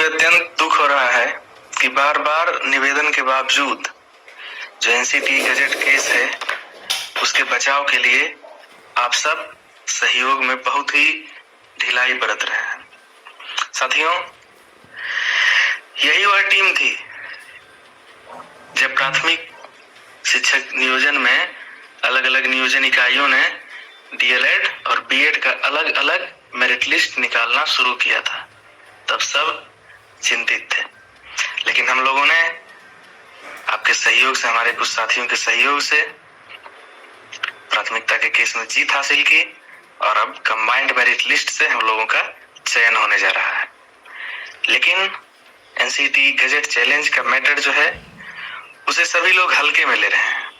अत्यंत दुख हो रहा है कि बार बार निवेदन के बावजूद जो एनसीटी गजट केस है उसके बचाव के लिए आप सब सहयोग में बहुत ही ढिलाई बरत रहे हैं। साथियों, यही वह टीम थी जब प्राथमिक शिक्षक नियोजन में अलग अलग नियोजन इकाइयों ने डीएलएड और बीएड का अलग अलग मेरिट लिस्ट निकालना शुरू किया था। तब सब चिंतित थे, लेकिन हम लोगों ने आपके सहयोग से, हमारे कुछ साथियों के सहयोग से प्राथमिकता के केस में जीत हासिल की और अब कंबाइंड मेरिट लिस्ट से हम लोगों का चयन होने जा रहा है। लेकिन एनसीटी गजट चैलेंज का मैटर जो है उसे सभी लोग हल्के में ले रहे हैं,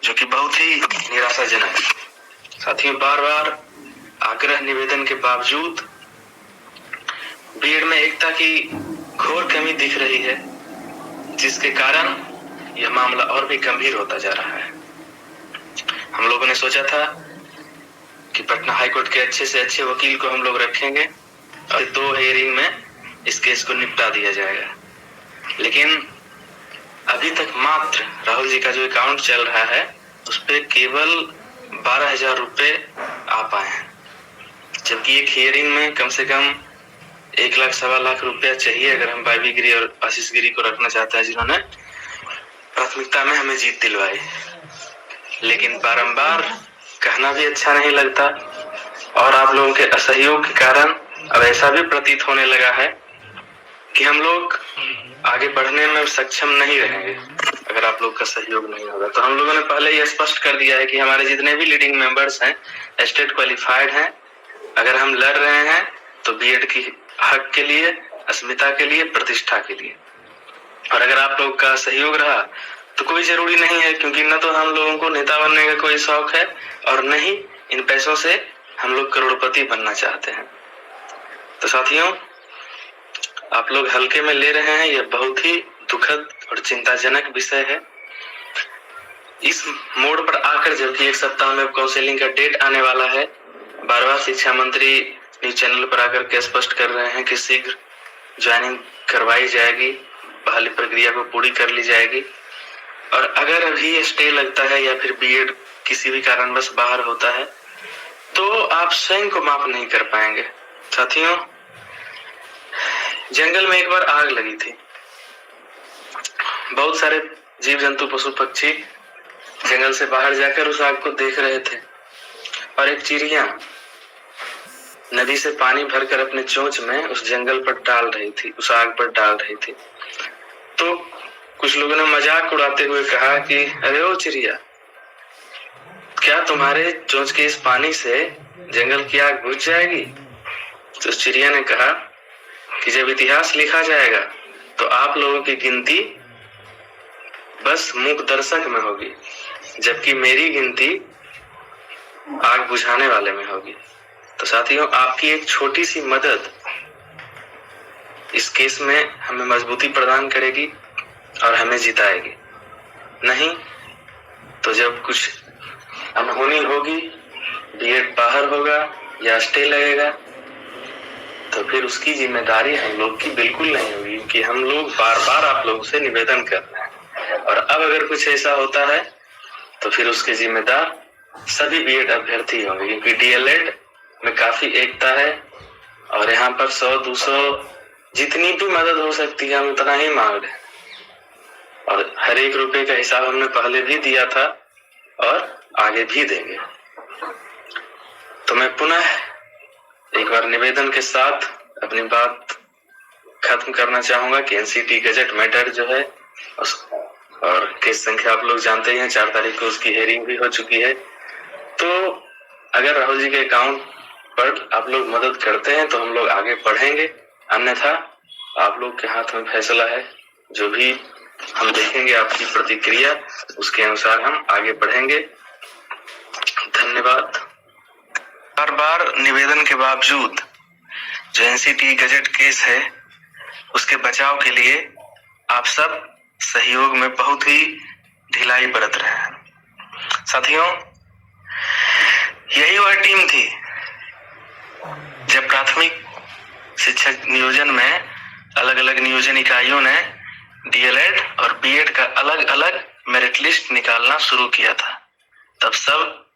जो कि बहुत ही निराशाजनक है। साथियों, बार बार आग्रह निवेदन के बावजूद बीएड में एकता की घोर कमी दिख रही है, जिसके कारण यह मामला और भी गंभीर होता जा रहा है। हम लोगों ने सोचा था कि पटना हाईकोर्ट के अच्छे से अच्छे वकील को हम लोग रखेंगे और 2 हियरिंग में इस केस को निपटा दिया जाएगा, लेकिन अभी तक मात्र राहुल जी का जो अकाउंट चल रहा है उस पे केवल 12,000 रुपए आ पाए हैं, जबकि एक हियरिंग में कम से कम 1 लाख सवा लाख रुपया चाहिए अगर हम बाबी गिरी और आशीष गिरी को रखना चाहते हैं, जिन्होंने प्राथमिकता में हमें जीत दिलवाई। लेकिन बारंबार कहना भी अच्छा नहीं लगता और आप लोगों के असहयोग के कारण अब ऐसा भी प्रतीत होने लगा है कि हम लोग आगे बढ़ने में सक्षम नहीं रहेंगे अगर आप लोग का सहयोग नहीं होगा। तो हम लोगों ने पहले ही स्पष्ट कर दिया है कि हमारे जितने भी लीडिंग मेंबर्स हैं स्टेट क्वालिफाइड हैं। अगर हम लड़ रहे हैं तो बीएड की हक के लिए, अस्मिता के लिए, प्रतिष्ठा के लिए। और अगर आप लोग का सहयोग रहा तो कोई जरूरी नहीं है, क्योंकि न तो हम लोगों को नेता बनने का कोई शौक है और न ही इन पैसों से हम लोग करोड़पति बनना चाहते हैं। तो साथियों, आप लोग हल्के में ले रहे हैं, यह बहुत ही दुखद और चिंताजनक विषय है। इस मोड़ पर आकर, जबकि 1 सप्ताह में काउंसलिंग का डेट आने वाला है, बार-बार शिक्षा मंत्री न्यूज चैनल पर आकर के स्पष्ट कर रहे हैं कि शीघ्र ज्वाइनिंग करवाई जाएगी, बहाली प्रक्रिया को पूरी कर ली जाएगी। और अगर अभी स्टे लगता है या फिर बीएड किसी भी कारणवश बाहर होता है तो आप स्वयं को माफ नहीं कर पाएंगे। साथियों, जंगल में एक बार आग लगी थी। बहुत सारे जीव जंतु, पशु पक्षी जंगल से बाहर जाकर उस आग को देख रहे थे और एक चिड़िया नदी से पानी भरकर अपने चोंच में उस जंगल पर डाल रही थी, उस आग पर डाल रही थी। तो कुछ लोगों ने मजाक उड़ाते हुए कहा कि अरे ओ चिड़िया, क्या तुम्हारे चोंच के इस पानी से जंगल की आग बुझ जाएगी? तो उस चिड़िया ने कहा कि जब इतिहास लिखा जाएगा तो आप लोगों की गिनती बस मूक दर्शक में होगी, जबकि मेरी गिनती आग बुझाने वाले में होगी। तो साथियों, आपकी एक छोटी सी मदद इस केस में हमें मजबूती प्रदान करेगी और हमें जिताएगी। नहीं तो जब कुछ अनहोनी होगी, बीएड बाहर होगा या स्टे लगेगा, तो फिर उसकी जिम्मेदारी हम लोग की बिल्कुल नहीं होगी, क्योंकि हम लोग बार बार आप लोगों से निवेदन कर रहे हैं। और अब अगर कुछ ऐसा होता है तो फिर उसके जिम्मेदार सभी बीएड अभ्यर्थी होंगे, क्योंकि डीएलएड में काफी एकता है और यहाँ पर 100-200 जितनी भी मदद हो सकती है हम उतना ही मांग रहे हैं। और हर एक रुपए का हिसाब हमने पहले भी दिया था और आगे भी देंगे। तो मैं पुनः एक बार निवेदन के साथ अपनी बात खत्म करना चाहूंगा कि एनसीटी गजट मैटर जो है और केस संख्या आप लोग जानते ही हैं, 4 तारीख को उसकी हेयरिंग भी हो चुकी है। तो अगर राहुल जी के अकाउंट पर आप लोग मदद करते हैं तो हम लोग आगे बढ़ेंगे, अन्यथा आप लोग के हाथ में फैसला है। जो भी हम देखेंगे आपकी प्रतिक्रिया, उसके अनुसार हम आगे बढ़ेंगे। धन्यवाद। बार बार निवेदन के बावजूद जो एनसीटी गजट केस है उसके बचाव के लिए आप सब सहयोग में बहुत ही ढिलाई बरत रहे हैं। साथियों, यही वह टीम थी जब प्राथमिक शिक्षक नियोजन में अलग अलग नियोजन इकाइयों ने डीएलएड और बीएड का अलग अलग मेरिट लिस्ट निकालना शुरू किया था। तब सब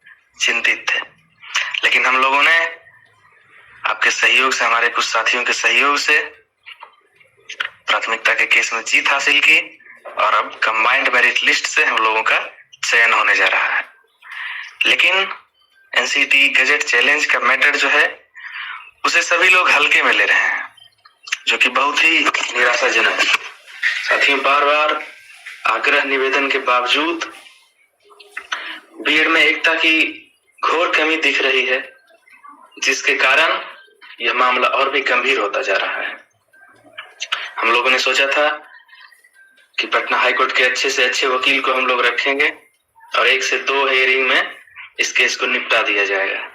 चिंतित थे, लेकिन हम लोगों ने आपके सहयोग से, हमारे कुछ साथियों के सहयोग से प्राथमिकता के केस में जीत हासिल की और अब कंबाइंड मेरिट लिस्ट से हम लोगों का चयन होने जा रहा है। लेकिन एनसीटी गजेट चैलेंज का मैटर जो है उसे सभी लोग हल्के में ले रहे हैं, जो कि बहुत ही निराशाजनक है। साथियों, बार बार आग्रह निवेदन के बावजूद बीएड में एकता की घोर कमी दिख रही है, जिसके कारण यह मामला और भी गंभीर होता जा रहा है। हम लोगों ने सोचा था कि पटना हाईकोर्ट के अच्छे से अच्छे वकील को हम लोग रखेंगे और 1 से 2 हियरिंग में इस केस को निपटा दिया जाएगा,